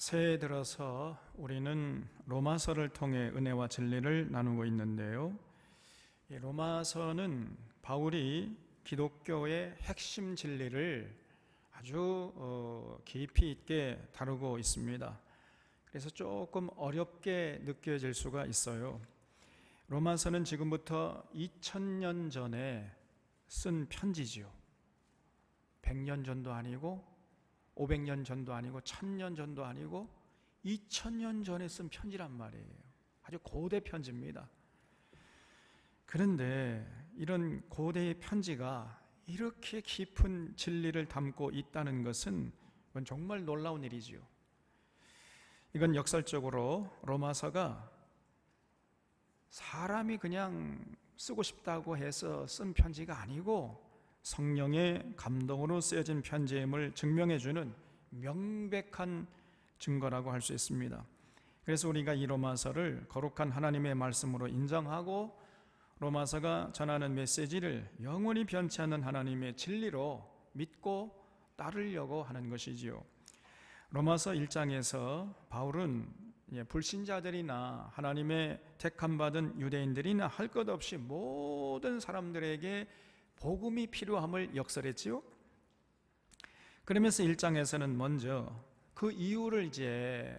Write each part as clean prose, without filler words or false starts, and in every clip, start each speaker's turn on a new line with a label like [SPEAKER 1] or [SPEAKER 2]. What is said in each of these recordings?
[SPEAKER 1] 새해 들어서 우리는 로마서를 통해 은혜와 진리를 나누고 있는데요. 이 로마서는 바울이 기독교의 핵심 진리를 아주 깊이 있게 다루고 있습니다. 그래서 조금 어렵게 느껴질 수가 있어요. 로마서는 지금부터 2000년 전에 쓴 편지지요. 100년 전도 아니고 500년 전도 아니고 1000년 전도 아니고 2000년 전에 쓴 편지란 말이에요. 아주 고대 편지입니다. 그런데 이런 고대의 편지가 이렇게 깊은 진리를 담고 있다는 것은 이건 정말 놀라운 일이지요. 이건 역설적으로 로마서가 사람이 그냥 쓰고 싶다고 해서 쓴 편지가 아니고 성령의 감동으로 쓰여진 편지임을 증명해주는 명백한 증거라고 할 수 있습니다. 그래서 우리가 이 로마서를 거룩한 하나님의 말씀으로 인정하고 로마서가 전하는 메시지를 영원히 변치 않는 하나님의 진리로 믿고 따르려고 하는 것이지요. 로마서 1장에서 바울은 불신자들이나 하나님의 택함받은 유대인들이나 할 것 없이 모든 사람들에게 복음이 필요함을 역설했지요. 그러면서 1장에서는 먼저 그 이유를 이제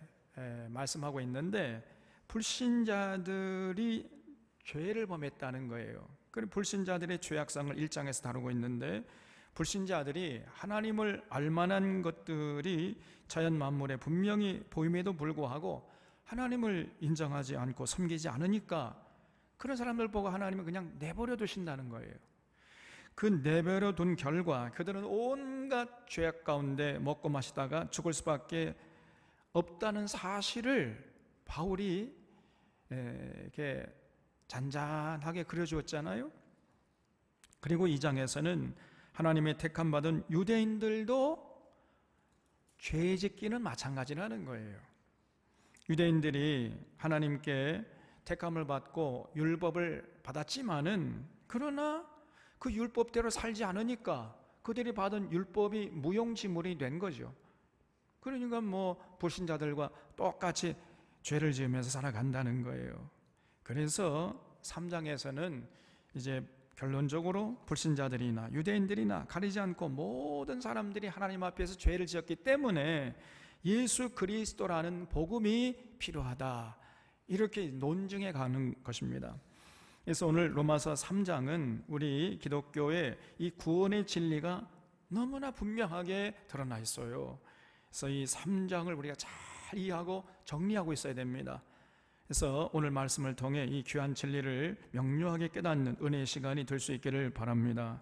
[SPEAKER 1] 말씀하고 있는데 불신자들이 죄를 범했다는 거예요. 그 불신자들의 죄악상을 1장에서 다루고 있는데 불신자들이 하나님을 알만한 것들이 자연 만물에 분명히 보임에도 불구하고 하나님을 인정하지 않고 섬기지 않으니까 그런 사람들 보고 하나님은 그냥 내버려 두신다는 거예요. 그 내버려 둔 결과 그들은 온갖 죄악 가운데 먹고 마시다가 죽을 수밖에 없다는 사실을 바울이 이렇게 잔잔하게 그려주었잖아요. 그리고 2장에서는 하나님의 택함받은 유대인들도 죄 짓기는 마찬가지라는 거예요. 유대인들이 하나님께 택함을 받고 율법을 받았지만은 그러나 그 율법대로 살지 않으니까 그들이 받은 율법이 무용지물이 된 거죠. 그러니까 불신자들과 똑같이 죄를 지으면서 살아간다는 거예요. 그래서 3장에서는 이제 결론적으로 불신자들이나 유대인들이나 가리지 않고 모든 사람들이 하나님 앞에서 죄를 지었기 때문에 예수 그리스도라는 복음이 필요하다, 이렇게 논증해 가는 것입니다. 그래서 오늘 로마서 3장은 우리 기독교의 이 구원의 진리가 너무나 분명하게 드러나 있어요. 그래서 이 3장을 우리가 잘 이해하고 정리하고 있어야 됩니다. 그래서 오늘 말씀을 통해 이 귀한 진리를 명료하게 깨닫는 은혜의 시간이 될 수 있기를 바랍니다.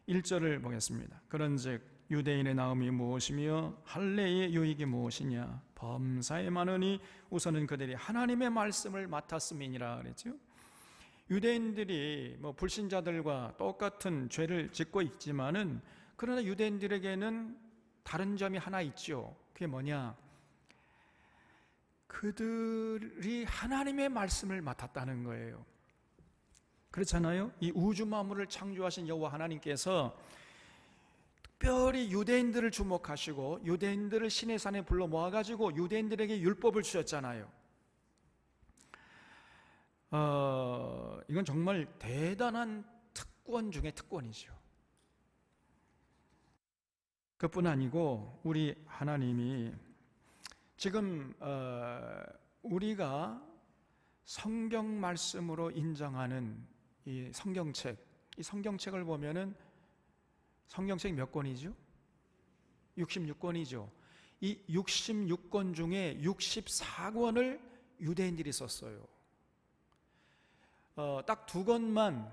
[SPEAKER 1] 1절을 보겠습니다. 그런즉 유대인의 나음이 무엇이며 할례의 유익이 무엇이냐? 범사에 많으니 우선은 그들이 하나님의 말씀을 맡았음이니라 그랬죠. 유대인들이 불신자들과 똑같은 죄를 짓고 있지만은 그러나 유대인들에게는 다른 점이 하나 있죠. 그게 뭐냐? 그들이 하나님의 말씀을 맡았다는 거예요. 그렇잖아요. 이 우주 만물을 창조하신 여호와 하나님께서 특별히 유대인들을 주목하시고 유대인들을 신의 산에 불러 모아가지고 유대인들에게 율법을 주셨잖아요. 이건 정말 대단한 특권 중에 특권이죠. 그뿐 아니고 우리 하나님이 지금 우리가 성경 말씀으로 인정하는 이 성경책을 보면은 성경책 몇 권이죠? 66권이죠. 이 66권 중에 64권을 유대인들이 썼어요. 딱 2권만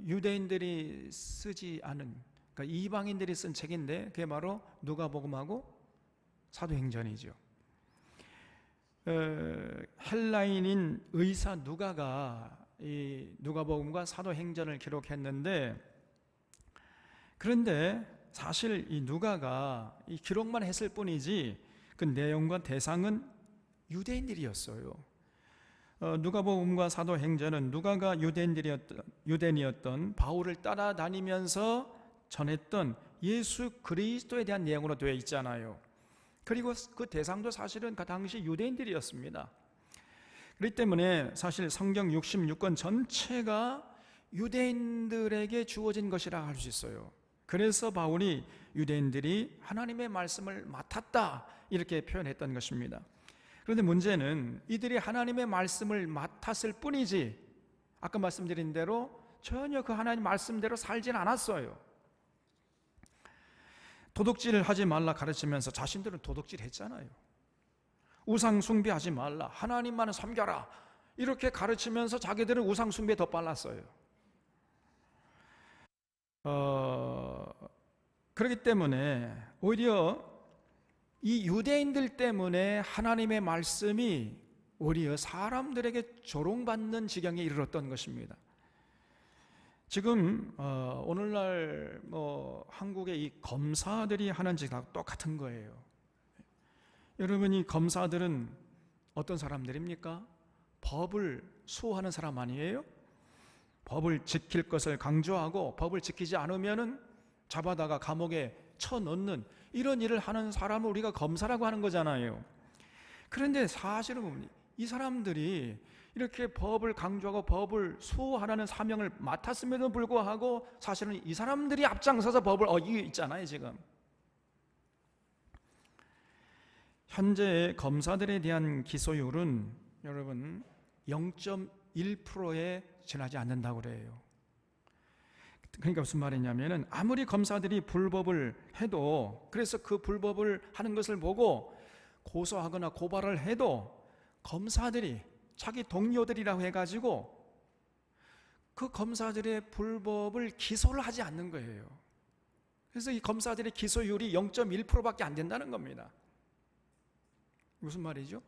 [SPEAKER 1] 유대인들이 쓰지 않은, 그러니까 이방인들이 쓴 책인데 그게 바로 누가복음하고 사도행전이죠. 헬라인인 의사 누가가 이 누가복음과 사도행전을 기록했는데, 그런데 사실 이 누가가 이 기록만 했을 뿐이지 그 내용과 대상은 유대인들이었어요. 누가복음과 사도행전은 누가가 유대인이었던 바울을 따라다니면서 전했던 예수 그리스도에 대한 내용으로 되어 있잖아요. 그리고 그 대상도 사실은 그 당시 유대인들이었습니다. 그렇기 때문에 사실 성경 66권 전체가 유대인들에게 주어진 것이라 할 수 있어요. 그래서 바울이 유대인들이 하나님의 말씀을 맡았다 이렇게 표현했던 것입니다. 그런데 문제는 이들이 하나님의 말씀을 맡았을 뿐이지 아까 말씀드린 대로 전혀 그 하나님 말씀대로 살진 않았어요. 도둑질을 하지 말라 가르치면서 자신들은 도둑질 했잖아요. 우상 숭배하지 말라, 하나님만을 섬겨라 이렇게 가르치면서 자기들은 우상 숭배에 더 빨랐어요. 그렇기 때문에 오히려 이 유대인들 때문에 하나님의 말씀이 오히려 사람들에게 조롱받는 지경에 이르렀던 것입니다. 지금 오늘날 한국의 이 검사들이 하는 짓하고 똑같은 거예요. 여러분, 이 검사들은 어떤 사람들입니까? 법을 수호하는 사람 아니에요? 법을 지킬 것을 강조하고 법을 지키지 않으면은 잡아다가 감옥에 쳐넣는 이런 일을 하는 사람을 우리가 검사라고 하는 거잖아요. 그런데 사실은 이 사람들이 이렇게 법을 강조하고 법을 수호하라는 사명을 맡았음에도 불구하고 사실은 이 사람들이 앞장서서 법을 어기고 있잖아요. 지금 현재 검사들에 대한 기소율은 여러분 0.1%에 지나지 않는다고 그래요. 그러니까 무슨 말이냐면은 아무리 검사들이 불법을 해도, 그래서 그 불법을 하는 것을 보고 고소하거나 고발을 해도 검사들이 자기 동료들이라고 해가지고 그 검사들의 불법을 기소를 하지 않는 거예요. 그래서 이 검사들의 기소율이 0.1%밖에 안 된다는 겁니다. 무슨 말이죠?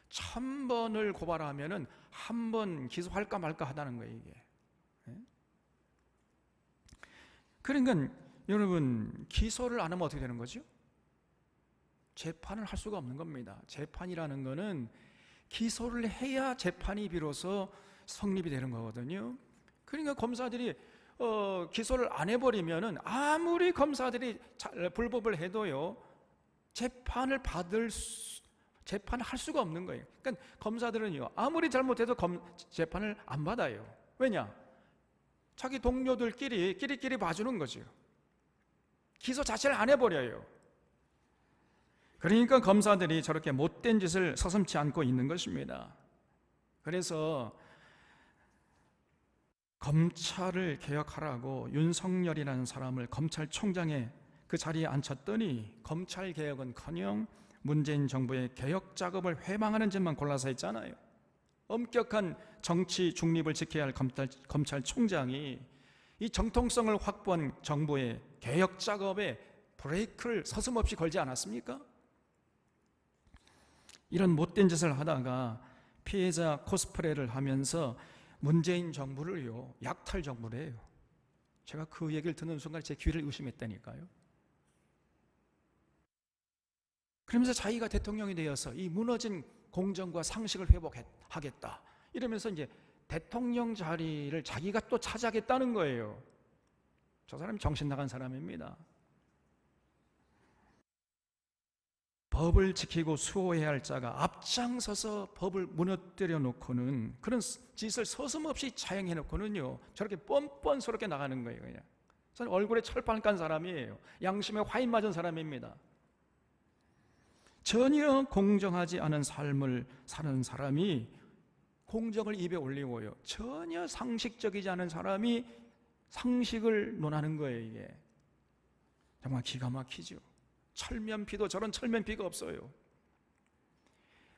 [SPEAKER 1] 1000번을 고발하면은 한 번 기소할까 말까 하다는 거예요, 이게. 그러니까 여러분, 기소를 안 하면 어떻게 되는 거죠? 재판을 할 수가 없는 겁니다. 재판이라는 거는 기소를 해야 재판이 비로소 성립이 되는 거거든요. 그러니까 검사들이 기소를 안 해버리면은 아무리 검사들이 불법을 해도요, 재판을 할 수가 없는 거예요. 그러니까 검사들은요, 아무리 잘못해도 재판을 안 받아요. 왜냐? 자기 동료들끼리 끼리끼리 봐주는 거죠. 기소 자체를 안 해버려요. 그러니까 검사들이 저렇게 못된 짓을 서슴지 않고 있는 것입니다. 그래서 검찰을 개혁하라고 윤석열이라는 사람을 검찰총장에 그 자리에 앉혔더니 검찰 개혁은커녕 문재인 정부의 개혁 작업을 회방하는 짓만 골라서 했잖아요. 엄격한 정치 중립을 지켜야 할 검찰총장이 이 정통성을 확보한 정부의 개혁 작업에 브레이크를 서슴없이 걸지 않았습니까? 이런 못된 짓을 하다가 피해자 코스프레를 하면서 문재인 정부를요, 약탈 정부래요. 제가 그 얘기를 듣는 순간 제 귀를 의심했다니까요. 그러면서 자기가 대통령이 되어서 이 무너진 공정과 상식을 회복하겠다 이러면서 이제 대통령 자리를 자기가 또 차지하겠다는 거예요. 저 사람이 정신 나간 사람입니다. 법을 지키고 수호해야 할 자가 앞장서서 법을 무너뜨려 놓고는, 그런 짓을 서슴없이 자행해 놓고는요, 저렇게 뻔뻔스럽게 나가는 거예요. 그냥 저는 얼굴에 철판 깐 사람이에요. 양심에 화인 맞은 사람입니다. 전혀 공정하지 않은 삶을 사는 사람이 공정을 입에 올리고요, 전혀 상식적이지 않은 사람이 상식을 논하는 거예요. 이게 정말 기가 막히죠. 철면피도 저런 철면피가 없어요.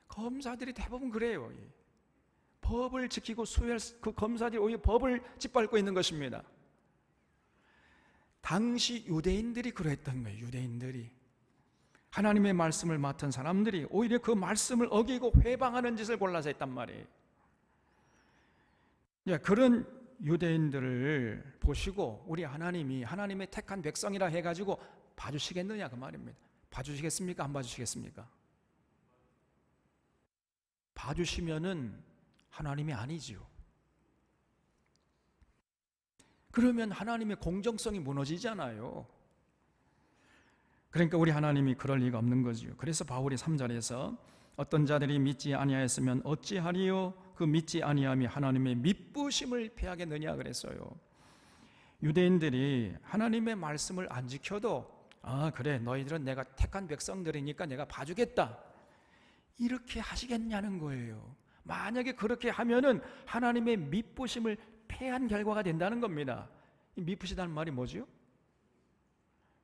[SPEAKER 1] 검사들이 대부분 그래요. 법을 지키고 수호할 그 검사들이 오히려 법을 짓밟고 있는 것입니다. 당시 유대인들이 그랬던 거예요. 유대인들이 하나님의 말씀을 맡은 사람들이 오히려 그 말씀을 어기고 회방하는 짓을 골라서 했단 말이에요. 그런 유대인들을 보시고 우리 하나님이 하나님의 택한 백성이라 해가지고 봐주시겠느냐 그 말입니다. 봐주시겠습니까? 안 봐주시겠습니까? 봐주시면은 하나님이 아니지요. 그러면 하나님의 공정성이 무너지잖아요. 그러니까 우리 하나님이 그럴 리가 없는 거지요. 그래서 바울이 3절에서 어떤 자들이 믿지 아니하였으면 어찌하리요? 그 믿지 아니함이 하나님의 미쁘심을 패하겠느냐 그랬어요. 유대인들이 하나님의 말씀을 안 지켜도 그래 너희들은 내가 택한 백성들이니까 내가 봐주겠다 이렇게 하시겠냐는 거예요. 만약에 그렇게 하면은 하나님의 미쁘심을 패한 결과가 된다는 겁니다. 이 미쁘시다는 말이 뭐죠?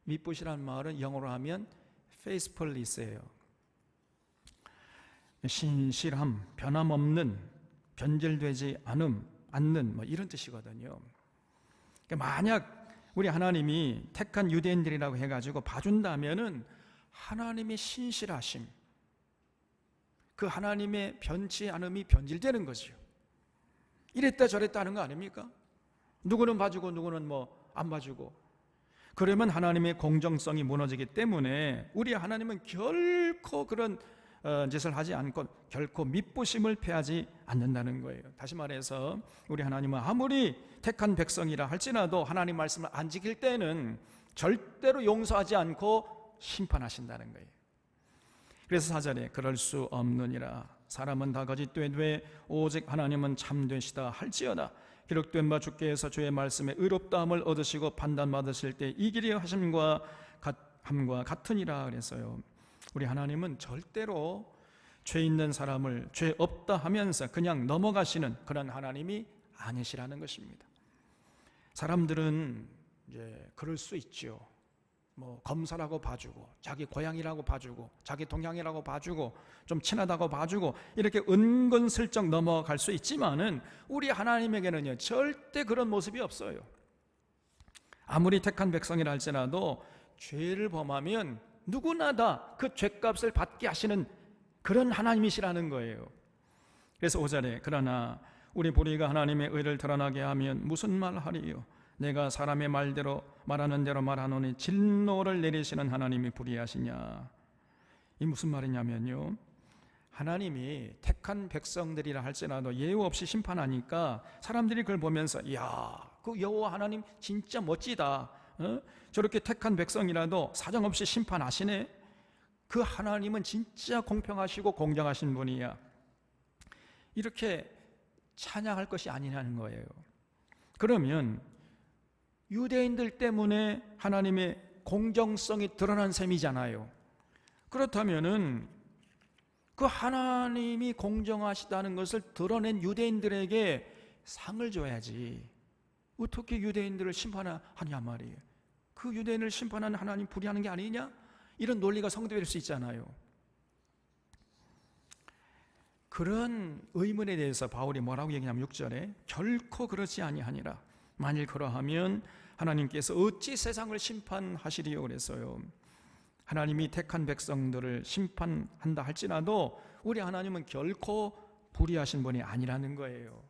[SPEAKER 1] 미쁘시라는 말은 영어로 하면 faithfulness예요. 신실함, 변함없는, 변질되지 않는 뭐 이런 뜻이거든요. 그러니까 만약 우리 하나님이 택한 유대인들이라고 해가지고 봐준다면은 하나님의 신실하심, 그 하나님의 변치 않음이 변질되는 거죠. 이랬다 저랬다 하는 거 아닙니까? 누구는 봐주고 누구는 뭐 안 봐주고. 그러면 하나님의 공정성이 무너지기 때문에 우리 하나님은 결코 그런 짓을 하지 않고 결코 미쁘심을 패하지 않는다는 거예요. 다시 말해서 우리 하나님은 아무리 택한 백성이라 할지라도 하나님 말씀을 안 지킬 때는 절대로 용서하지 않고 심판하신다는 거예요. 그래서 4절에 그럴 수 없느니라 사람은 다 거짓되되 오직 하나님은 참되시다 할지어다 기록된 바 주께서 주의 말씀에 의롭다함을 얻으시고 판단받으실 때 이기려 하심과 같으니라 그랬어요. 우리 하나님은 절대로 죄 있는 사람을 죄 없다 하면서 그냥 넘어가시는 그런 하나님이 아니시라는 것입니다. 사람들은 이제 그럴 수 있죠. 뭐 검사라고 봐주고 자기 고향이라고 봐주고 자기 동향이라고 봐주고 좀 친하다고 봐주고 이렇게 은근슬쩍 넘어갈 수 있지만은 우리 하나님에게는요 절대 그런 모습이 없어요. 아무리 택한 백성이라 할지라도 죄를 범하면 누구나 다 그 죄값을 받게 하시는 그런 하나님이시라는 거예요. 그래서 5절에 그러나 우리 불의가 하나님의 의를 드러나게 하면 무슨 말 하리요? 내가 사람의 말대로 말하는 대로 말하노니 진노를 내리시는 하나님이 불의하시냐. 이 무슨 말이냐면요, 하나님이 택한 백성들이라 할지라도 예우 없이 심판하니까 사람들이 그걸 보면서 이야 그 여호와 하나님 진짜 멋지다, 저렇게 택한 백성이라도 사정없이 심판하시네, 그 하나님은 진짜 공평하시고 공정하신 분이야, 이렇게 찬양할 것이 아니라는 거예요. 그러면 유대인들 때문에 하나님의 공정성이 드러난 셈이잖아요. 그렇다면은 그 하나님이 공정하시다는 것을 드러낸 유대인들에게 상을 줘야지 어떻게 유대인들을 심판하냐 말이에요. 그 유대인을 심판하는 하나님 불의하는 게 아니냐? 이런 논리가 성립될 수 있잖아요. 그런 의문에 대해서 바울이 뭐라고 얘기하냐면 6절에 결코 그렇지 아니하니라. 만일 그러하면 하나님께서 어찌 세상을 심판하시리요 그랬어요. 하나님이 택한 백성들을 심판한다 할지라도 우리 하나님은 결코 불의하신 분이 아니라는 거예요.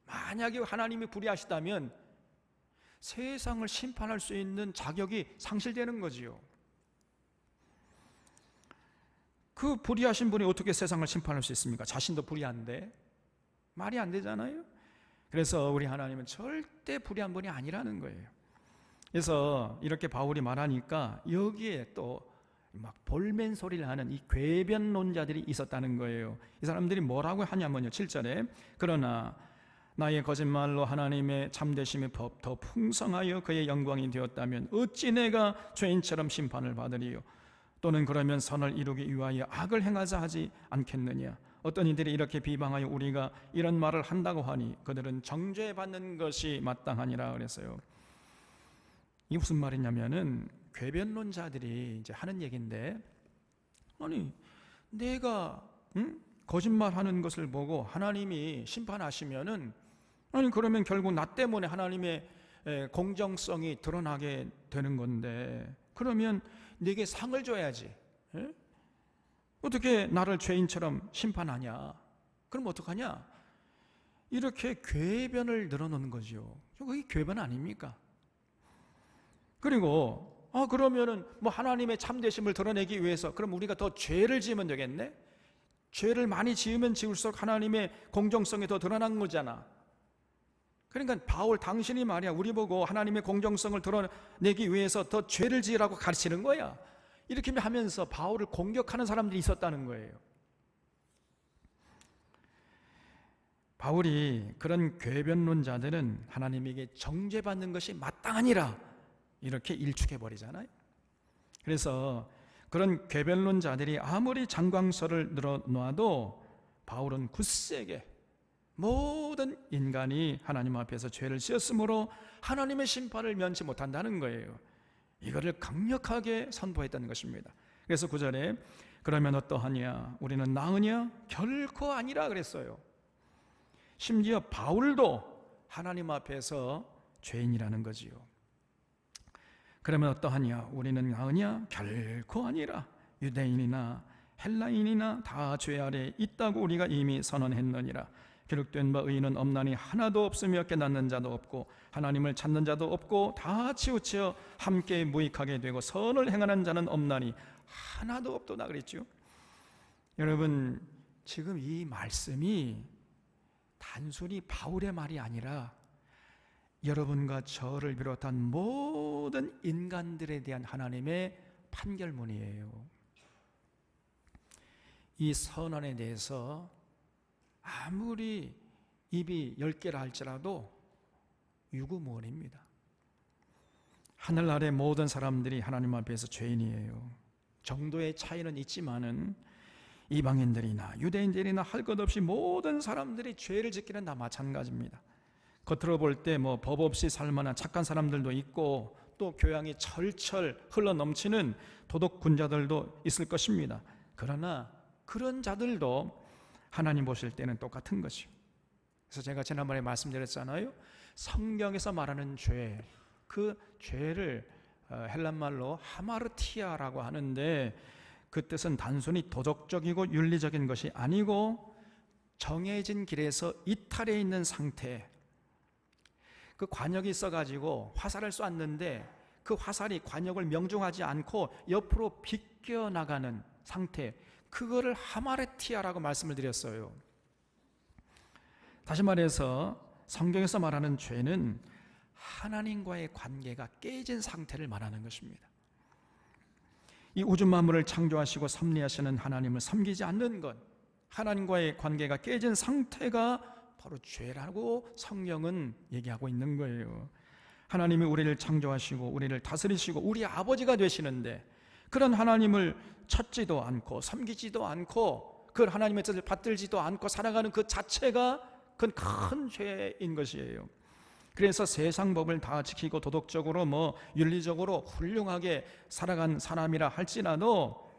[SPEAKER 1] 만약에 하나님이 불의하시다면 세상을 심판할 수 있는 자격이 상실되는 거지요. 그 불의하신 분이 어떻게 세상을 심판할 수 있습니까? 자신도 불의한데 말이 안 되잖아요. 그래서 우리 하나님은 절대 불의한 분이 아니라는 거예요. 그래서 이렇게 바울이 말하니까 여기에 또 막 볼멘 소리를 하는 이 궤변론자들이 있었다는 거예요. 이 사람들이 뭐라고 하냐면요, 7절에 그러나 나의 거짓말로 하나님의 참되심의 법 더 풍성하여 그의 영광이 되었다면 어찌 내가 죄인처럼 심판을 받으리요? 또는 그러면 선을 이루기 위하여 악을 행하자 하지 않겠느냐? 어떤 이들이 이렇게 비방하여 우리가 이런 말을 한다고 하니 그들은 정죄받는 것이 마땅하니라 그랬어요. 이게 무슨 말이냐면은 궤변론자들이 이제 하는 얘기인데, 아니 내가 거짓말하는 것을 보고 하나님이 심판하시면은 아니 그러면 결국 나 때문에 하나님의 공정성이 드러나게 되는 건데 그러면 내게 상을 줘야지. 어떻게 나를 죄인처럼 심판하냐? 그럼 어떡하냐? 이렇게 궤변을 늘어놓는 거죠. 그게 궤변 아닙니까? 그리고 그러면은 뭐 하나님의 참되심을 드러내기 위해서 그럼 우리가 더 죄를 지으면 되겠네? 죄를 많이 지으면 지을수록 하나님의 공정성이 더 드러난 거잖아. 그러니까 바울 당신이 말이야 우리 보고 하나님의 공정성을 드러내기 위해서 더 죄를 지으라고 가르치는 거야. 이렇게 하면서 바울을 공격하는 사람들이 있었다는 거예요. 바울이 그런 궤변론자들은 하나님에게 정죄받는 것이 마땅하니라 이렇게 일축해 버리잖아요. 그래서 그런 궤변론자들이 아무리 장광설을 늘어놓아도 바울은 굳세게 모든 인간이 하나님 앞에서 죄를 지었으므로 하나님의 심판을 면치 못한다는 거예요. 이거를 강력하게 선포했다는 것입니다. 그래서 9절에 그러면 어떠하냐? 우리는 나으냐? 결코 아니라 그랬어요. 심지어 바울도 하나님 앞에서 죄인이라는 거지요. 그러면 어떠하냐? 우리는 나으냐? 결코 아니라. 유대인이나 헬라인이나 다 죄 아래 있다고 우리가 이미 선언했느니라. 기록된 바 의인은 없나니 하나도 없으며 깨닫는 자도 없고 하나님을 찾는 자도 없고 다 치우쳐 함께 무익하게 되고 선을 행하는 자는 없나니 하나도 없도다 그랬죠. 여러분, 지금 이 말씀이 단순히 바울의 말이 아니라 여러분과 저를 비롯한 모든 인간들에 대한 하나님의 판결문이에요. 이 선언에 대해서 아무리 입이 10개라 할지라도 유구무원입니다. 하늘 아래 모든 사람들이 하나님 앞에서 죄인이에요. 정도의 차이는 있지만은 이방인들이나 유대인들이나 할 것 없이 모든 사람들이 죄를 짓기는 다 마찬가지입니다. 겉으로 볼 때 뭐 법 없이 살만한 착한 사람들도 있고 또 교양이 철철 흘러넘치는 도덕군자들도 있을 것입니다. 그러나 그런 자들도 하나님 보실 때는 똑같은 것이요. 그래서 제가 지난번에 말씀드렸잖아요. 성경에서 말하는 죄, 그 죄를 헬란말로 하마르티아라고 하는데 그 뜻은 단순히 도덕적이고 윤리적인 것이 아니고 정해진 길에서 이탈해 있는 상태. 그 관역이 있어가지고 화살을 쐈는데 그 화살이 관역을 명중하지 않고 옆으로 비껴나가는 상태, 그거를 하마르티아라고 말씀을 드렸어요. 다시 말해서 성경에서 말하는 죄는 하나님과의 관계가 깨진 상태를 말하는 것입니다. 이 우주 만물을 창조하시고 섭리하시는 하나님을 섬기지 않는 것, 하나님과의 관계가 깨진 상태가 바로 죄라고 성경은 얘기하고 있는 거예요. 하나님이 우리를 창조하시고 우리를 다스리시고 우리 아버지가 되시는데 그런 하나님을 찾지도 않고 섬기지도 않고 그 하나님의 뜻을 받들지도 않고 살아가는 그 자체가 그건 큰 죄인 것이에요. 그래서 세상 법을 다 지키고 도덕적으로 윤리적으로 훌륭하게 살아간 사람이라 할지라도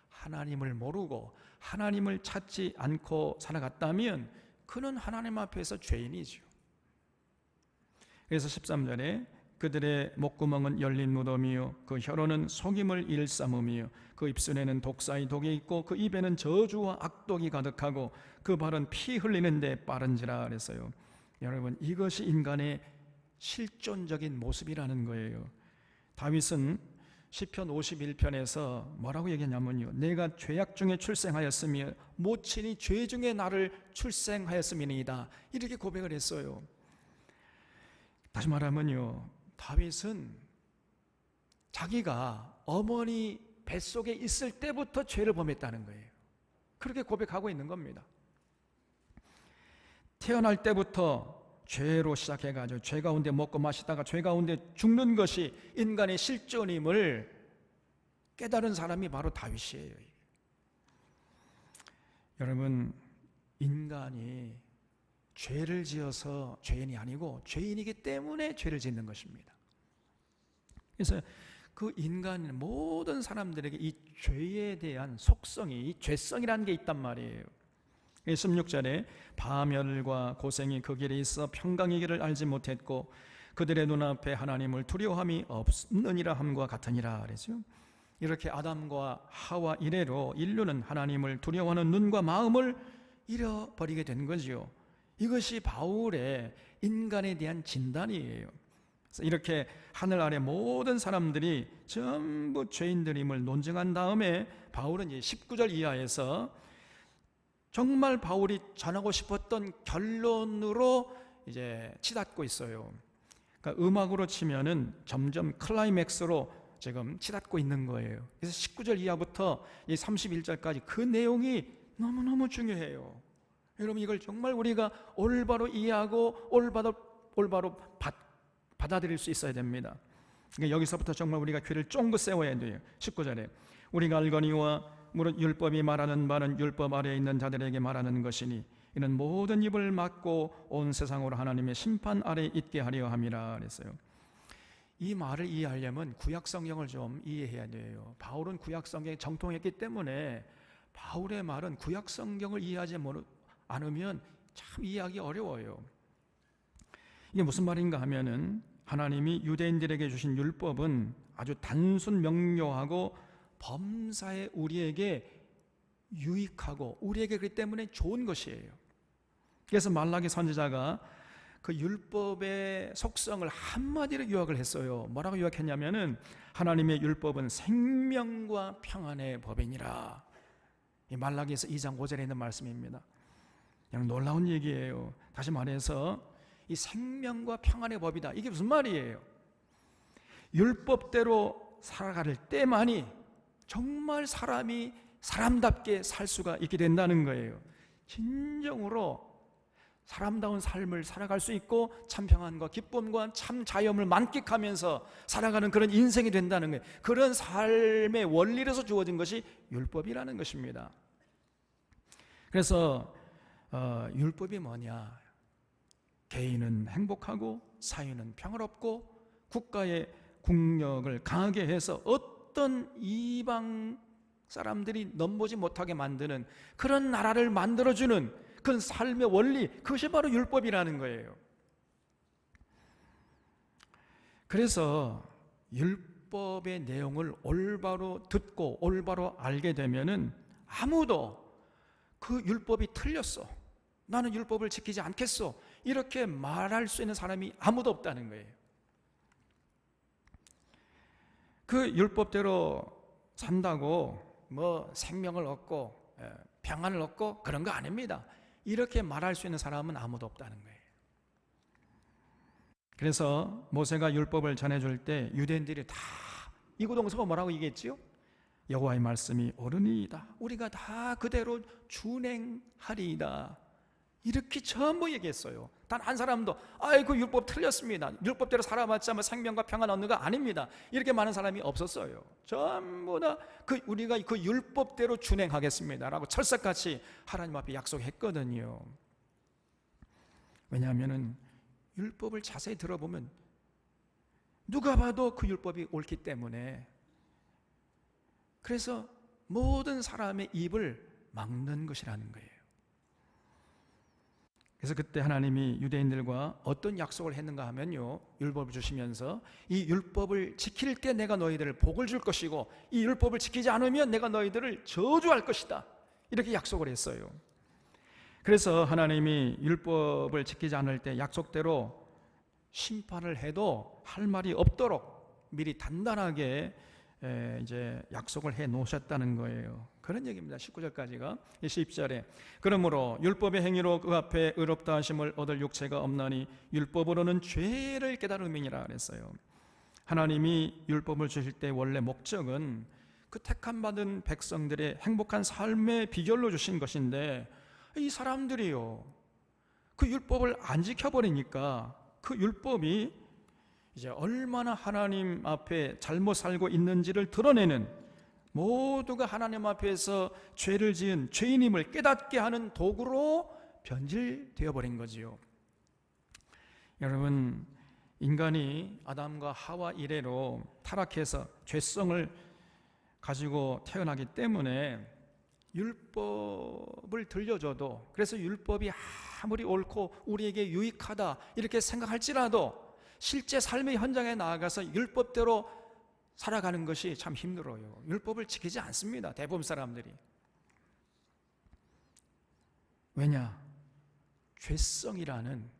[SPEAKER 1] 하나님을 모르고 하나님을 찾지 않고 살아갔다면 그는 하나님 앞에서 죄인이죠. 그래서 13절에 그들의 목구멍은 열린 무덤이요 그 혀로는 속임을 일삼음이요 그 입술에는 독사의 독이 있고 그 입에는 저주와 악독이 가득하고 그 발은 피 흘리는데 빠른지라 그랬어요. 여러분, 이것이 인간의 실존적인 모습이라는 거예요. 다윗은 시편 51편에서 뭐라고 얘기했냐면요, 내가 죄악 중에 출생하였으며 모친이 죄 중에 나를 출생하였음이니이다, 이렇게 고백을 했어요. 다시 말하면요, 다윗은 자기가 어머니 뱃속에 있을 때부터 죄를 범했다는 거예요. 그렇게 고백하고 있는 겁니다. 태어날 때부터 죄로 시작해가지고 죄 가운데 먹고 마시다가 죄 가운데 죽는 것이 인간의 실존임을 깨달은 사람이 바로 다윗이에요. 여러분, 인간이 죄를 지어서 죄인이 아니고 죄인이기 때문에 죄를 짓는 것입니다. 그래서 그 인간 모든 사람들에게 이 죄에 대한 속성이, 이 죄성이라는 게 있단 말이에요. 16절에 파멸과 고생이 그 길에 있어 평강의 길을 알지 못했고 그들의 눈앞에 하나님을 두려워함이 없느니라 함과 같으니라 그랬죠. 이렇게 아담과 하와 이래로 인류는 하나님을 두려워하는 눈과 마음을 잃어버리게 된 거지요. 이것이 바울의 인간에 대한 진단이에요. 그래서 이렇게 하늘 아래 모든 사람들이 전부 죄인들임을 논증한 다음에 바울은 이제 19절 이하에서 정말 바울이 전하고 싶었던 결론으로 이제 치닫고 있어요. 그러니까 음악으로 치면은 점점 클라이맥스로 지금 치닫고 있는 거예요. 그래서 19절 이하부터 이 31절까지 그 내용이 너무너무 중요해요. 여러분, 이걸 정말 우리가 올바로 이해하고 올바로 받아들일 수 있어야 됩니다. 그러니까 여기서부터 정말 우리가 귀를 쫑긋 세워야 돼요. 19절에 우리가 알거니와 무릇 율법이 말하는 바는 율법 아래에 있는 자들에게 말하는 것이니 이는 모든 입을 막고 온 세상으로 하나님의 심판 아래에 있게 하려 함이라 그랬어요. 이 말을 이해하려면 구약 성경을 좀 이해해야 돼요. 바울은 구약 성경에 정통했기 때문에 바울의 말은 구약 성경을 이해하지 않으면 참 이해하기 어려워요. 이게 무슨 말인가 하면은 하나님이 유대인들에게 주신 율법은 아주 단순 명료하고 범사에 우리에게 유익하고 우리에게 그렇기 때문에 좋은 것이에요. 그래서 말라기 선지자가 그 율법의 속성을 한마디로 요약을 했어요. 뭐라고 요약했냐면은 하나님의 율법은 생명과 평안의 법이니라. 이 말라기에서 2장 5절에 있는 말씀입니다. 그냥 놀라운 얘기예요. 다시 말해서 이 생명과 평안의 법이다. 이게 무슨 말이에요? 율법대로 살아갈 때만이 정말 사람이 사람답게 살 수가 있게 된다는 거예요. 진정으로 사람다운 삶을 살아갈 수 있고 참 평안과 기쁨과 참 자유함을 만끽하면서 살아가는 그런 인생이 된다는 거예요. 그런 삶의 원리로서 주어진 것이 율법이라는 것입니다. 그래서 율법이 뭐냐? 개인은 행복하고 사회는 평화롭고 국가의 국력을 강하게 해서 어떤 이방 사람들이 넘보지 못하게 만드는 그런 나라를 만들어주는 그런 삶의 원리, 그것이 바로 율법이라는 거예요. 그래서 율법의 내용을 올바로 듣고 올바로 알게 되면은 아무도 그 율법이 틀렸어, 나는 율법을 지키지 않겠어, 이렇게 말할 수 있는 사람이 아무도 없다는 거예요. 그 율법대로 산다고 뭐 생명을 얻고 평안을 얻고 그런 거 아닙니다. 이렇게 말할 수 있는 사람은 아무도 없다는 거예요. 그래서 모세가 율법을 전해줄 때 유대인들이 다 이구동성은 뭐라고 얘기했지요? 여호와의 말씀이 옳으니이다, 우리가 다 그대로 준행하리이다, 이렇게 전부 얘기했어요. 단 한 사람도 그 율법 틀렸습니다, 율법대로 살아봤자 뭐 생명과 평안 얻는 거 아닙니다, 이렇게 많은 사람이 없었어요. 전부 다 우리가 그 율법대로 준행하겠습니다 라고 철석같이 하나님 앞에 약속했거든요. 왜냐하면 율법을 자세히 들어보면 누가 봐도 그 율법이 옳기 때문에, 그래서 모든 사람의 입을 막는 것이라는 거예요. 그래서 그때 하나님이 유대인들과 어떤 약속을 했는가 하면요, 율법을 주시면서 이 율법을 지킬 때 내가 너희들을 복을 줄 것이고 이 율법을 지키지 않으면 내가 너희들을 저주할 것이다, 이렇게 약속을 했어요. 그래서 하나님이 율법을 지키지 않을 때 약속대로 심판을 해도 할 말이 없도록 미리 단단하게 이제 약속을 해 놓으셨다는 거예요. 그런 얘기입니다. 19절까지가. 20절에 그러므로 율법의 행위로 그 앞에 의롭다 하심을 얻을 육체가 없나니 율법으로는 죄를 깨달음이니라 그랬어요. 하나님이 율법을 주실 때 원래 목적은 그 택함 받은 백성들의 행복한 삶의 비결로 주신 것인데, 이 사람들이요 그 율법을 안 지켜버리니까 그 율법이 이제 얼마나 하나님 앞에 잘못 살고 있는지를 드러내는, 모두가 하나님 앞에서 죄를 지은 죄인임을 깨닫게 하는 도구로 변질되어 버린 거지요. 여러분, 인간이 아담과 하와 이래로 타락해서 죄성을 가지고 태어나기 때문에 율법을 들려줘도, 그래서 율법이 아무리 옳고 우리에게 유익하다 이렇게 생각할지라도 실제 삶의 현장에 나아가서 율법대로 살아가는 것이 참 힘들어요. 율법을 지키지 않습니다, 대부분 사람들이. 왜냐? 죄성이라는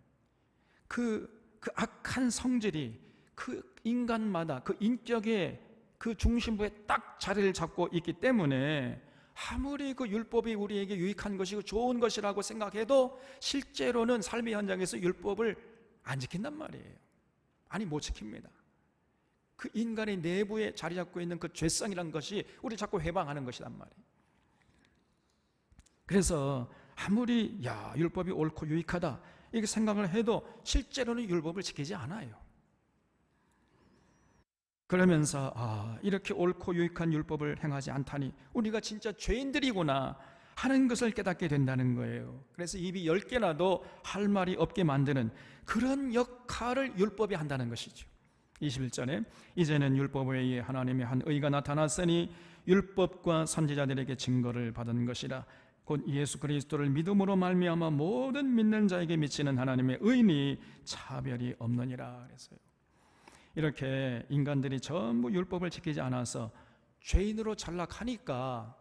[SPEAKER 1] 그 악한 성질이 그 인간마다 그 인격의 그 중심부에 딱 자리를 잡고 있기 때문에 아무리 그 율법이 우리에게 유익한 것이고 좋은 것이라고 생각해도 실제로는 삶의 현장에서 율법을 안 지킨단 말이에요. 아니, 못 지킵니다. 그 인간의 내부에 자리 잡고 있는 그 죄성이란 것이 우리 자꾸 회방하는 것이란 말이에요. 그래서 아무리 율법이 옳고 유익하다 이렇게 생각을 해도 실제로는 율법을 지키지 않아요. 그러면서 이렇게 옳고 유익한 율법을 행하지 않다니 우리가 진짜 죄인들이구나 하는 것을 깨닫게 된다는 거예요. 그래서 입이 10개라도 할 말이 없게 만드는 그런 역할을 율법이 한다는 것이죠. 21절에 이제는 율법 외에 하나님의 한 의가 나타났으니 율법과 선지자들에게 증거를 받은 것이라. 곧 예수 그리스도를 믿음으로 말미암아 모든 믿는 자에게 미치는 하나님의 의니 차별이 없느니라. 그랬어요. 이렇게 인간들이 전부 율법을 지키지 않아서 죄인으로 전락하니까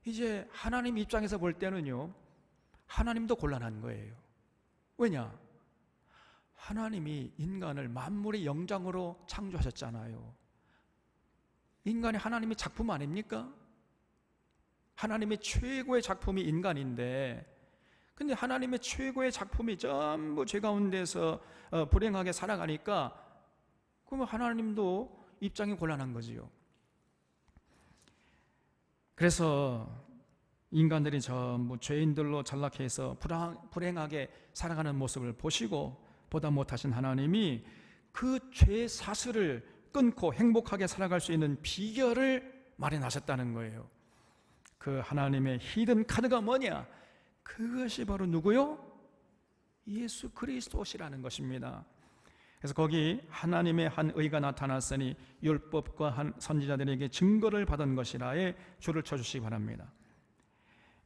[SPEAKER 1] 이제 하나님 입장에서 볼 때는요, 하나님도 곤란한 거예요. 왜냐? 하나님이 인간을 만물의 영장으로 창조하셨잖아요. 인간이 하나님의 작품 아닙니까? 하나님의 최고의 작품이 인간인데, 근데 하나님의 최고의 작품이 전부 죄 가운데서 불행하게 살아가니까 그러면 하나님도 입장이 곤란한 거지요. 그래서 인간들이 전부 죄인들로 전락해서 불행하게 살아가는 모습을 보시고 보다 못하신 하나님이 그 죄 사슬을 끊고 행복하게 살아갈 수 있는 비결을 마련하셨다는 거예요. 그 하나님의 히든 카드가 뭐냐? 그것이 바로 누구요? 예수 그리스도시라는 것입니다. 그래서 거기 하나님의 한 의가 나타났으니 율법과 한 선지자들에게 증거를 받은 것이라에 줄을 쳐주시기 바랍니다.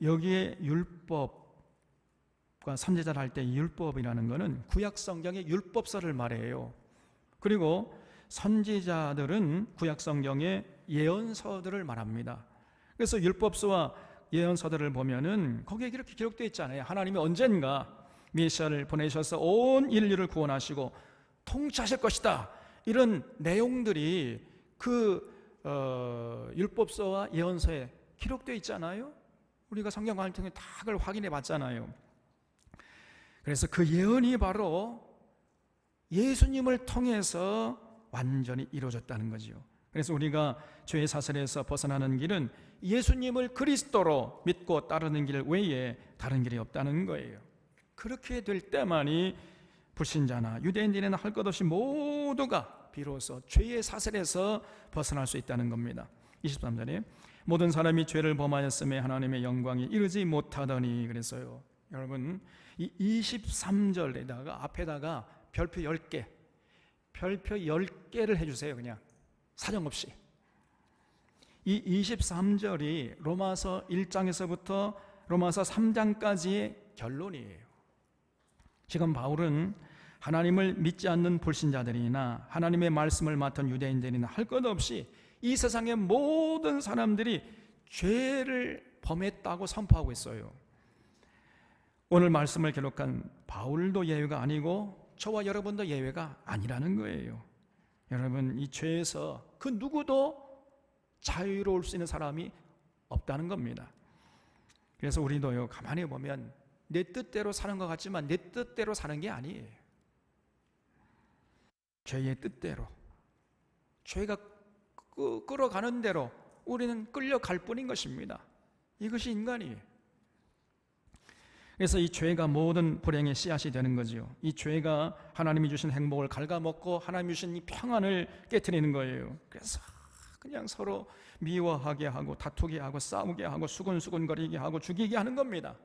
[SPEAKER 1] 여기에 율법과 선지자를 할 때 율법이라는 것은 구약 성경의 율법서를 말해요. 그리고 선지자들은 구약 성경의 예언서들을 말합니다. 그래서 율법서와 예언서들을 보면은 거기에 이렇게 기록되어 있잖아요. 하나님이 언젠가 메시아를 보내셔서 온 인류를 구원하시고 통치하실 것이다. 이런 내용들이 그 율법서와 예언서에 기록되어 있잖아요. 우리가 성경 강의를 통해 다 그걸 확인해 봤잖아요. 그래서 그 예언이 바로 예수님을 통해서 완전히 이루어졌다는 거죠. 그래서 우리가 죄의 사슬에서 벗어나는 길은 예수님을 그리스도로 믿고 따르는 길 외에 다른 길이 없다는 거예요. 그렇게 될 때만이 불신자나 유대인들이나 할 것 없이 모두가 비로소 죄의 사슬에서 벗어날 수 있다는 겁니다. 23절에 모든 사람이 죄를 범하였음에 하나님의 영광이 이르지 못하더니 그랬어요. 여러분 이 23절에다가 앞에다가 별표 10개 별표 10개를 해주세요. 그냥 사정없이. 이 23절이 로마서 1장에서부터 로마서 3장까지의 결론이에요. 지금 바울은 하나님을 믿지 않는 불신자들이나 하나님의 말씀을 맡은 유대인들이나 할 것 없이 이 세상의 모든 사람들이 죄를 범했다고 선포하고 있어요. 오늘 말씀을 기록한 바울도 예외가 아니고 저와 여러분도 예외가 아니라는 거예요. 여러분 이 죄에서 그 누구도 자유로울 수 있는 사람이 없다는 겁니다. 그래서 우리도요 가만히 보면 내 뜻대로 사는 것 같지만 내 뜻대로 사는 게 아니에요. 죄의 뜻대로 죄가 끌어가는 대로 우리는 끌려갈 뿐인 것입니다. 이것이 인간이에요. 그래서 이 죄가 모든 불행의 씨앗이 되는 거지요. 이 죄가 하나님이 주신 행복을 갉아먹고 하나님이 주신 이 평안을 깨트리는 거예요. 그래서 그냥 서로 미워하게 하고 다투게 하고 싸우게 하고 수근수근거리게 하고 죽이게 하는 겁니다.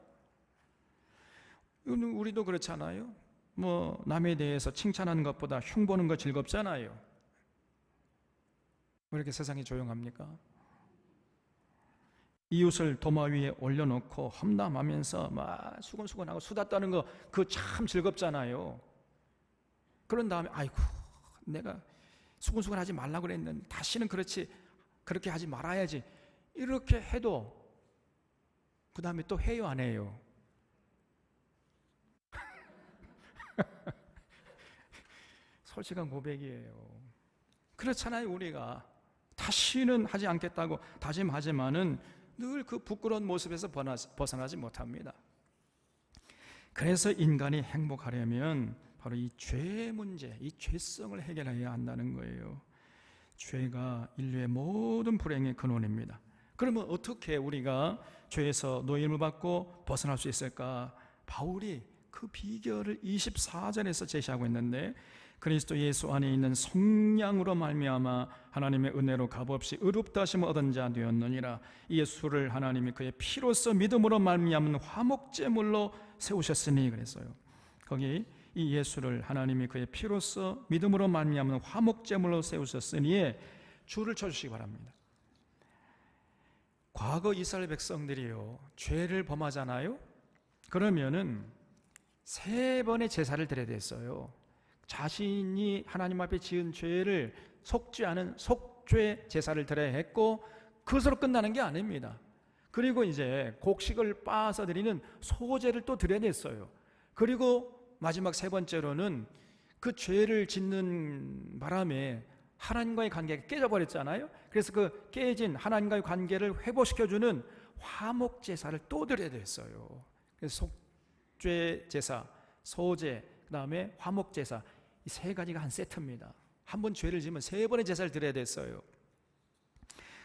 [SPEAKER 1] 우리도 그렇잖아요. 뭐 남에 대해서 칭찬하는 것보다 흉보는 거 즐겁잖아요. 왜 이렇게 세상이 조용합니까? 이웃을 도마 위에 올려놓고 험담하면서 막 수근수근하고 수다 떠는 거 그거 참 즐겁잖아요. 그런 다음에 아이고 내가 수근수근하지 말라고 그랬는데 다시는 그렇게 하지 말아야지 이렇게 해도 그 다음에 또 해요 안 해요? 솔직한 고백이에요. 그렇잖아요. 우리가 다시는 하지 않겠다고 다짐하지만은 늘 그 부끄러운 모습에서 벗어나지 못합니다. 그래서 인간이 행복하려면 바로 이 죄 문제, 이 죄성을 해결해야 한다는 거예요. 죄가 인류의 모든 불행의 근원입니다. 그러면 어떻게 우리가 죄에서 노임을 받고 벗어날 수 있을까? 바울이 그 비결을 24절에서 제시하고 있는데, 그리스도 예수 안에 있는 성량으로 말미암아 하나님의 은혜로 값없이 의롭다 하심을 얻은 자 되었느니라. 예수를 하나님이 그의 피로써 믿음으로 말미암은 화목제물로 세우셨으니, 그랬어요. 거기 이 예수를 하나님이 그의 피로써 믿음으로 말미암은 화목제물로 세우셨으니에 줄을 쳐주시기 바랍니다. 과거 이스라엘 백성들이요, 죄를 범하잖아요. 그러면은 3번의 제사를 드려야 됐어요. 자신이 하나님 앞에 지은 죄를 속죄하는 속죄 제사를 드려야 했고, 그것으로 끝나는 게 아닙니다. 그리고 이제 곡식을 빻아서 드리는 소제를 또 드려야 됐어요. 그리고 마지막 3번째로는 그 죄를 짓는 바람에 하나님과의 관계가 깨져버렸잖아요. 그래서 그 깨진 하나님과의 관계를 회복시켜주는 화목 제사를 또 드려야 됐어요. 그래서 속죄 제사, 소제, 그 다음에 화목 제사, 이 3가지가 한 세트입니다. 한 번 죄를 지으면 3번의 제사를 드려야 됐어요.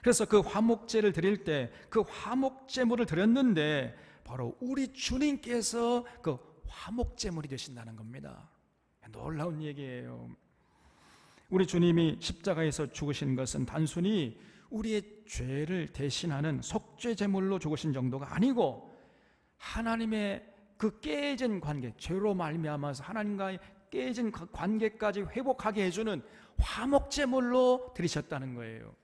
[SPEAKER 1] 그래서 그 화목제를 드릴 때 그 화목제물을 드렸는데 바로 우리 주님께서 그 화목제물이 되신다는 겁니다. 놀라운 얘기예요. 우리 주님이 십자가에서 죽으신 것은 단순히 우리의 죄를 대신하는 속죄제물로 죽으신 정도가 아니고, 하나님의 그 깨진 관계, 죄로 말미암아서 하나님과의 깨진 관계까지 회복하게 해주는 화목제물로 드리셨다는 거예요.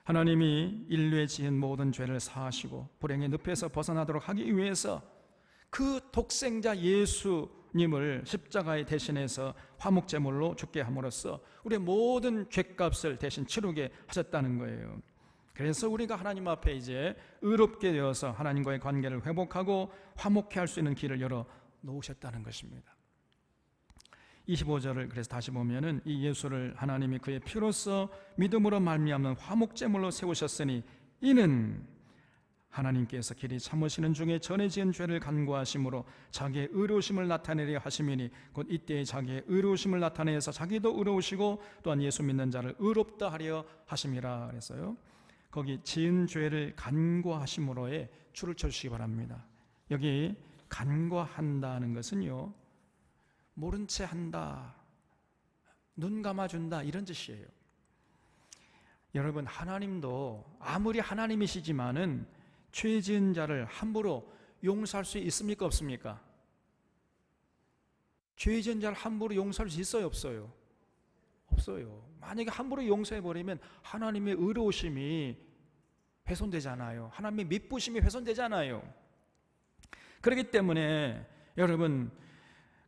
[SPEAKER 1] 하나님이 인류의 지은 모든 죄를 사하시고 불행의 늪에서 벗어나도록 하기 위해서 그 독생자 예수님을 십자가에 대신해서 화목제물로 죽게 함으로써 우리의 모든 죄값을 대신 치르게 하셨다는 거예요. 그래서 우리가 하나님 앞에 이제 의롭게 되어서 하나님과의 관계를 회복하고 화목케 할 수 있는 길을 열어 놓으셨다는 것입니다. 25절을 그래서 다시 보면은, 이 예수를 하나님이 그의 피로써 믿음으로 말미암는 화목제물로 세우셨으니 이는 하나님께서 길이 참으시는 중에 전에 지은 죄를 간구하심으로 자기의 의로우심을 나타내려 하심이니, 곧 이때에 자기의 의로우심을 나타내서 자기도 의로우시고 또한 예수 믿는 자를 의롭다 하려 하심이라 그랬어요. 거기 지은 죄를 간구하심으로에 줄을 쳐주시기 바랍니다. 여기 간구한다는 것은요, 모른 채 한다, 눈 감아준다, 이런 뜻이에요. 여러분, 하나님도 아무리 하나님이시지만은 죄 지은 자를 함부로 용서할 수 있습니까, 없습니까? 죄 지은 자를 함부로 용서할 수 있어요, 없어요? 없어요. 만약에 함부로 용서해버리면 하나님의 의로우심이 훼손되잖아요. 하나님의 미쁘심이 훼손되잖아요. 그렇기 때문에 여러분,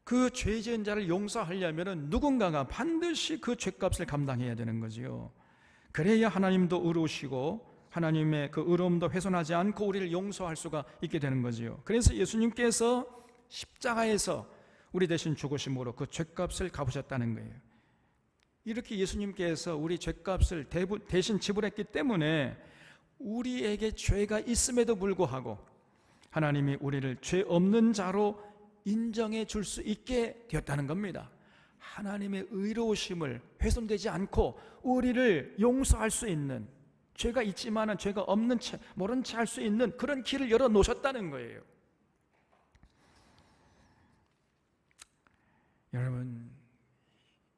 [SPEAKER 1] 그 죄 지은 자를 용서하려면 누군가가 반드시 그 죄값을 감당해야 되는 거지요. 그래야 하나님도 의로우시고 하나님의 그 의로움도 훼손하지 않고 우리를 용서할 수가 있게 되는 거지요. 그래서 예수님께서 십자가에서 우리 대신 죽으심으로 그 죄값을 갚으셨다는 거예요. 이렇게 예수님께서 우리 죄값을 대신 지불했기 때문에 우리에게 죄가 있음에도 불구하고 하나님이 우리를 죄 없는 자로 인정해 줄 수 있게 되었다는 겁니다. 하나님의 의로우심을 훼손되지 않고 우리를 용서할 수 있는, 죄가 있지만은 죄가 없는 채, 모른 채 할 수 있는 그런 길을 열어 놓으셨다는 거예요. 여러분,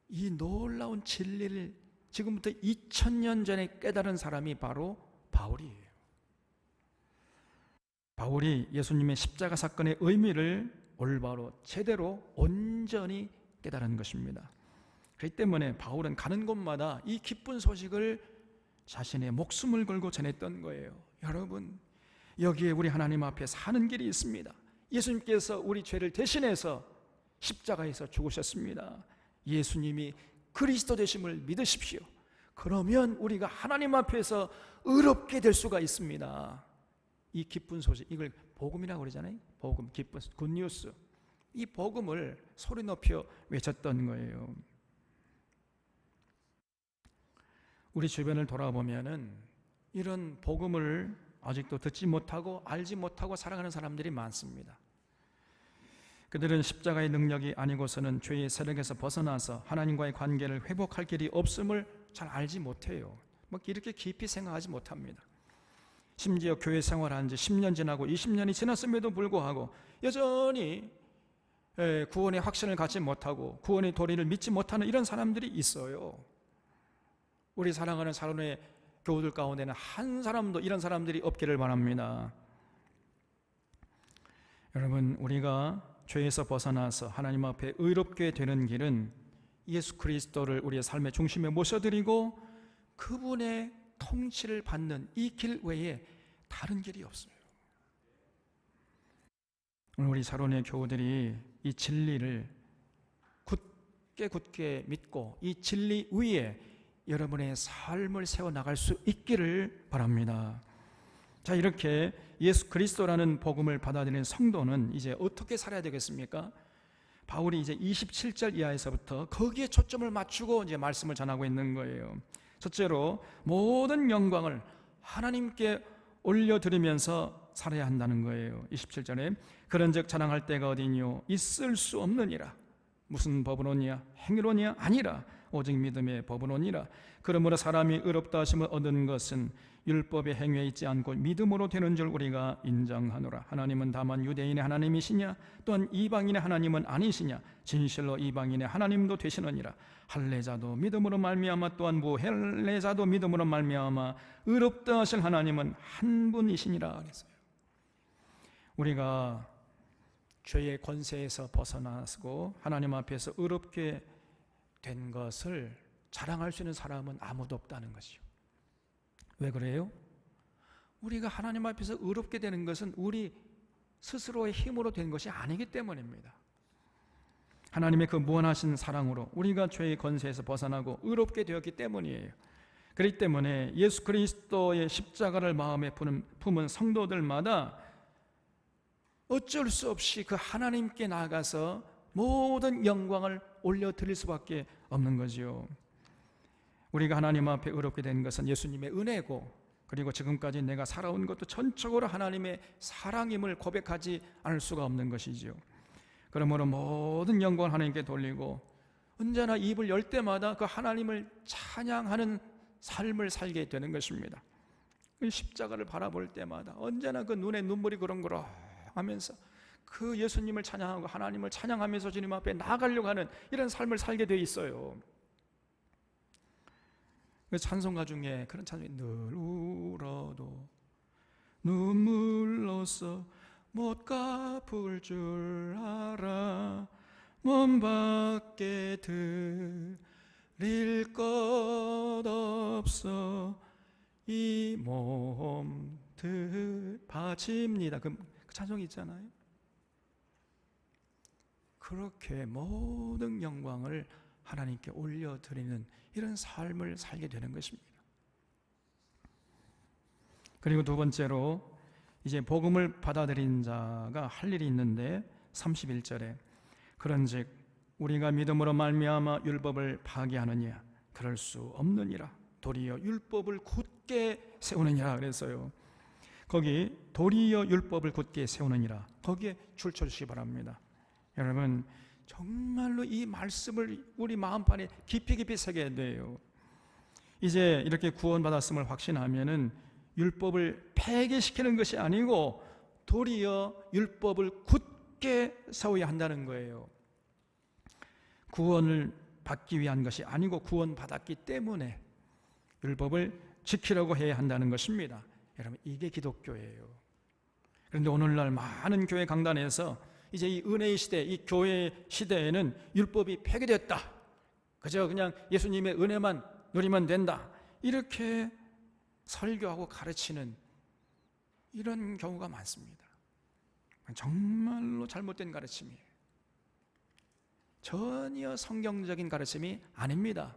[SPEAKER 1] 이 놀라운 진리를 지금부터 2000년 전에 깨달은 사람이 바로 바울이에요. 바울이 예수님의 십자가 사건의 의미를 올바로 제대로 온전히 깨달은 것입니다. 그렇기 때문에 바울은 가는 곳마다 이 기쁜 소식을 자신의 목숨을 걸고 전했던 거예요. 여러분, 여기에 우리 하나님 앞에 사는 길이 있습니다. 예수님께서 우리 죄를 대신해서 십자가에서 죽으셨습니다. 예수님이 그리스도 되심을 믿으십시오. 그러면 우리가 하나님 앞에서 의롭게 될 수가 있습니다. 이 기쁜 소식, 이걸 복음이라고 그러잖아요. 복음, 기쁜, 굿뉴스. 이 복음을 소리 높여 외쳤던 거예요. 우리 주변을 돌아보면은 이런 복음을 아직도 듣지 못하고 알지 못하고 살아가는 사람들이 많습니다. 그들은 십자가의 능력이 아니고서는 죄의 세력에서 벗어나서 하나님과의 관계를 회복할 길이 없음을 잘 알지 못해요. 이렇게 깊이 생각하지 못합니다. 심지어 교회 생활한 지 10년 지나고 20년이 지났음에도 불구하고 여전히 구원의 확신을 갖지 못하고 구원의 도리를 믿지 못하는 이런 사람들이 있어요. 우리 사랑하는 사랑의 교우들 가운데는 한 사람도 이런 사람들이 없기를 바랍니다. 여러분, 우리가 죄에서 벗어나서 하나님 앞에 의롭게 되는 길은 예수 그리스도를 우리의 삶의 중심에 모셔드리고 그분의 통치를 받는 이 길 외에 다른 길이 없어요. 오늘 우리 사론의 교우들이 이 진리를 굳게 믿고 이 진리 위에 여러분의 삶을 세워나갈 수 있기를 바랍니다. 자, 이렇게 예수 그리스도라는 복음을 받아들이는 성도는 이제 어떻게 살아야 되겠습니까? 바울이 이제 27절 이하에서부터 거기에 초점을 맞추고 이제 말씀을 전하고 있는 거예요. 첫째로 모든 영광을 하나님께 올려드리면서 살아야 한다는 거예요. 27절에 그런즉 자랑할 때가 어디뇨? 있을 수 없느니라. 무슨 법으로냐? 행위로냐? 아니라 오직 믿음의 법으로니라. 그러므로 사람이 의롭다 하심을 얻은 것은 율법의 행위에 있지 않고 믿음으로 되는 줄 우리가 인정하노라. 하나님은 다만 유대인의 하나님이시냐? 또한 이방인의 하나님은 아니시냐? 진실로 이방인의 하나님도 되시느니라. 할례자도 믿음으로 말미암아 또한 무할례자도 믿음으로 말미암아 의롭다 하실 하나님은 한 분이시니라 그랬어요. 우리가 죄의 권세에서 벗어나고 하나님 앞에서 의롭게 된 것을 자랑할 수 있는 사람은 아무도 없다는 것이요. 왜 그래요? 우리가 하나님 앞에서 의롭게 되는 것은 우리 스스로의 힘으로 된 것이 아니기 때문입니다. 하나님의 그 무한하신 사랑으로 우리가 죄의 권세에서 벗어나고 의롭게 되었기 때문이에요. 그렇기 때문에 예수 그리스도의 십자가를 마음에 품은 성도들마다 어쩔 수 없이 그 하나님께 나아가서 모든 영광을 올려드릴 수밖에 없는 거지요. 우리가 하나님 앞에 의롭게 된 것은 예수님의 은혜고, 그리고 지금까지 내가 살아온 것도 전적으로 하나님의 사랑임을 고백하지 않을 수가 없는 것이지요. 그러므로 모든 영광을 하나님께 돌리고 언제나 입을 열 때마다 그 하나님을 찬양하는 삶을 살게 되는 것입니다. 그 십자가를 바라볼 때마다 언제나 그 눈에 눈물이 그렁그렁 하면서 그 예수님을 찬양하고 하나님을 찬양하면서 주님 앞에 나아가려고 하는 이런 삶을 살게 돼 있어요. 그 찬송가 중에 그런 찬송이 늘 울어도 눈물로써 못 갚을 줄 알아 몸 밖에 드릴 것 없어 이 몸 바칩니다. 그 찬송이 있잖아요. 그렇게 모든 영광을 하나님께 올려드리는 이런 삶을 살게 되는 것입니다. 그리고 두 번째로 이제 복음을 받아들인 자가 할 일이 있는데 31절에 그런즉 우리가 믿음으로 말미암아 율법을 파괴하느냐? 그럴 수 없느니라. 도리어 율법을 굳게 세우느니라 그랬어요. 거기 도리어 율법을 굳게 세우느니라, 거기에 줄쳐 주시기 바랍니다. 여러분, 정말로 이 말씀을 우리 마음판에 깊이 새겨야 돼요. 이제 이렇게 구원받았음을 확신하면은 율법을 폐기시키는 것이 아니고 도리어 율법을 굳게 세워야 한다는 거예요. 구원을 받기 위한 것이 아니고 구원받았기 때문에 율법을 지키려고 해야 한다는 것입니다. 여러분, 이게 기독교예요. 그런데 오늘날 많은 교회 강단에서 이제 이 은혜의 시대, 이 교회 시대에는 율법이 폐기됐다, 그저 그냥 예수님의 은혜만 누리면 된다, 이렇게 설교하고 가르치는 이런 경우가 많습니다. 정말로 잘못된 가르침이에요. 전혀 성경적인 가르침이 아닙니다.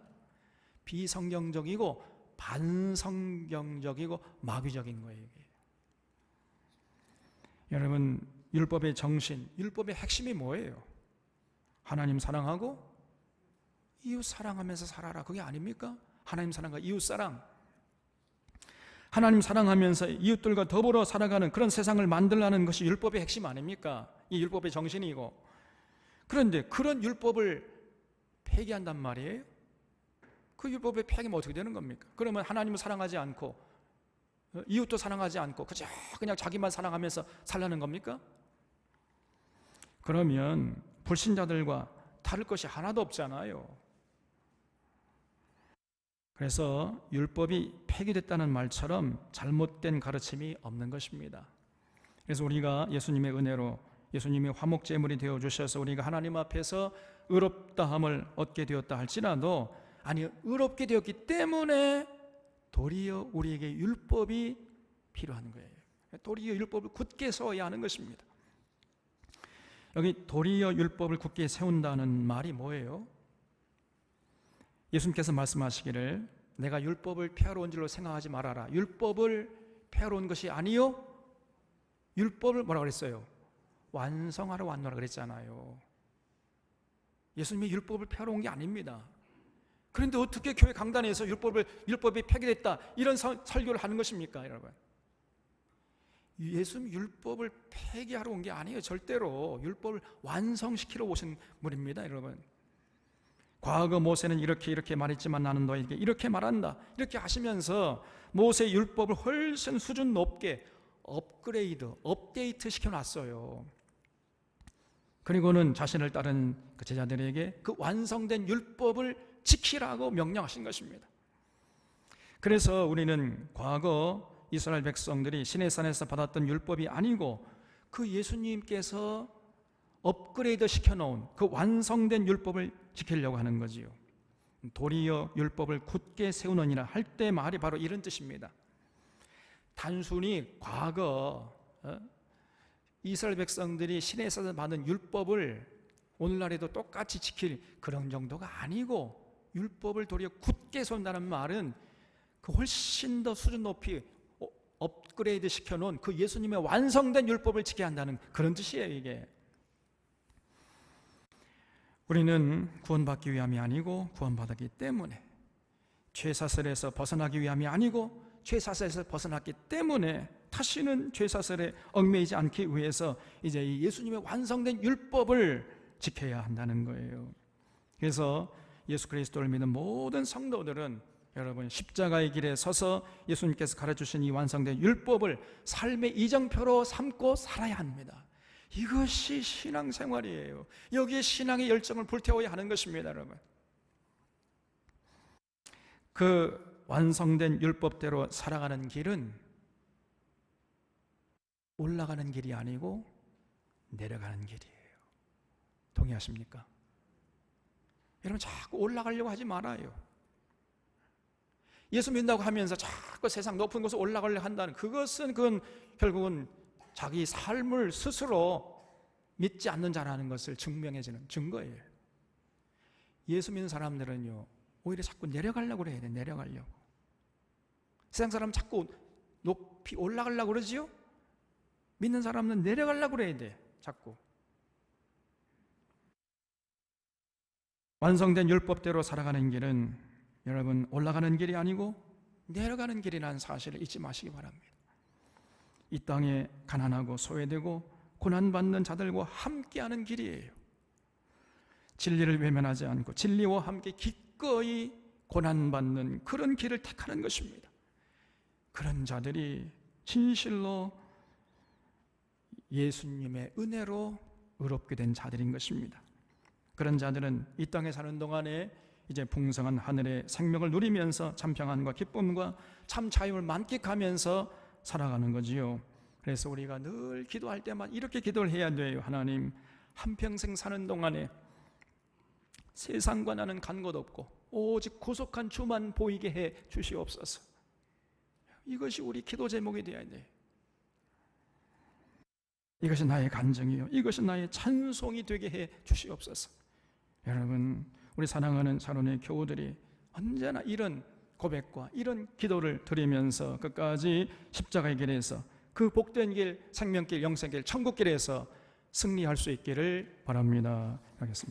[SPEAKER 1] 비성경적이고 반성경적이고 마귀적인 거예요. 이게. 여러분, 율법의 정신, 율법의 핵심이 뭐예요? 하나님 사랑하고 이웃 사랑하면서 살아라, 그게 아닙니까? 하나님 사랑과 이웃 사랑, 하나님 사랑하면서 이웃들과 더불어 살아가는 그런 세상을 만들라는 것이 율법의 핵심 아닙니까? 이 율법의 정신이고. 그런데 그런 율법을 폐기한단 말이에요? 그 율법의 폐기면 어떻게 되는 겁니까? 그러면 하나님을 사랑하지 않고 이웃도 사랑하지 않고 그냥 자기만 사랑하면서 살라는 겁니까? 그러면 불신자들과 다를 것이 하나도 없잖아요. 그래서 율법이 폐기됐다는 말처럼 잘못된 가르침이 없는 것입니다. 그래서 우리가 예수님의 은혜로 예수님이 화목제물이 되어주셔서 우리가 하나님 앞에서 의롭다함을 얻게 되었다 할지라도, 아니 의롭게 되었기 때문에 도리어 우리에게 율법이 필요한 거예요. 도리어 율법을 굳게 세워야 하는 것입니다. 여기 도리어 율법을 굳게 세운다는 말이 뭐예요? 예수님께서 말씀하시기를 내가 율법을 폐하러 온 줄로 생각하지 말아라. 율법을 폐하러 온 것이 아니요, 율법을 뭐라고 그랬어요? 완성하러 왔노라 그랬잖아요. 예수님이 율법을 폐하러 온 게 아닙니다. 그런데 어떻게 교회 강단에서 율법이 폐기됐다 이런 설교를 하는 것입니까, 여러분? 예수님 율법을 폐기하러 온 게 아니에요. 절대로 율법을 완성시키러 오신 분입니다, 여러분. 과거 모세는 이렇게 말했지만 나는 너에게 이렇게 말한다, 이렇게 하시면서 모세 율법을 훨씬 수준 높게 업데이트 시켜놨어요. 그리고는 자신을 따른 그 제자들에게 그 완성된 율법을 지키라고 명령하신 것입니다. 그래서 우리는 과거 이스라엘 백성들이 시내산에서 받았던 율법이 아니고 그 예수님께서 업그레이드 시켜놓은 그 완성된 율법을 지키려고 하는 거지요. 도리어 율법을 굳게 세우느니라 할 때 말이 바로 이런 뜻입니다. 단순히 과거 이스라엘 백성들이 시내에서 받은 율법을 오늘날에도 똑같이 지킬 그런 정도가 아니고, 율법을 도리어 굳게 세운다는 말은 그 훨씬 더 수준 높이 업그레이드 시켜놓은 그 예수님의 완성된 율법을 지켜야 한다는 그런 뜻이에요. 이게 우리는 구원받기 위함이 아니고 구원받았기 때문에, 죄사슬에서 벗어나기 위함이 아니고 죄사슬에서 벗어났기 때문에 다시는 죄사슬에 얽매이지 않기 위해서 이제 이 예수님의 완성된 율법을 지켜야 한다는 거예요. 그래서 예수 그리스도를 믿는 모든 성도들은 여러분 십자가의 길에 서서 예수님께서 가르쳐주신 이 완성된 율법을 삶의 이정표로 삼고 살아야 합니다. 이것이 신앙생활이에요. 여기에 신앙의 열정을 불태워야 하는 것입니다, 여러분. 그 완성된 율법대로 살아가는 길은 올라가는 길이 아니고 내려가는 길이에요. 동의하십니까? 여러분 자꾸 올라가려고 하지 말아요. 예수 믿는다고 하면서 자꾸 세상 높은 곳에 올라가려고 한다는 그건 결국은 자기 삶을 스스로 믿지 않는 자라는 것을 증명해주는 증거예요. 예수 믿는 사람들은요 오히려 자꾸 내려가려고 그래야 돼. 내려가려고. 세상 사람은 자꾸 높이 올라가려고 그러지요. 믿는 사람은 내려가려고 그래야 돼. 자꾸. 완성된 율법대로 살아가는 길은 여러분 올라가는 길이 아니고 내려가는 길이라는 사실을 잊지 마시기 바랍니다. 이 땅에 가난하고 소외되고 고난받는 자들과 함께하는 길이에요. 진리를 외면하지 않고 진리와 함께 기꺼이 고난받는 그런 길을 택하는 것입니다. 그런 자들이 진실로 예수님의 은혜로 의롭게 된 자들인 것입니다. 그런 자들은 이 땅에 사는 동안에 이제 풍성한 하늘의 생명을 누리면서 참 평안과 기쁨과 참 자유를 만끽하면서 살아가는 거지요. 그래서 우리가 늘 기도할 때만 이렇게 기도를 해야 돼요. 하나님, 한평생 사는 동안에 세상과 나는 간 것 없고 오직 구속한 주만 보이게 해 주시옵소서. 이것이 우리 기도 제목이 되어야 돼요. 이것이 나의 간증이요, 이것이 나의 찬송이 되게 해 주시옵소서. 여러분, 우리 사랑하는 샤론의 교우들이 언제나 이런 고백과 이런 기도를 드리면서 끝까지 십자가의 길에서 그 복된 길, 생명길, 영생길, 천국길에서 승리할 수 있기를 바랍니다. 하겠습니다.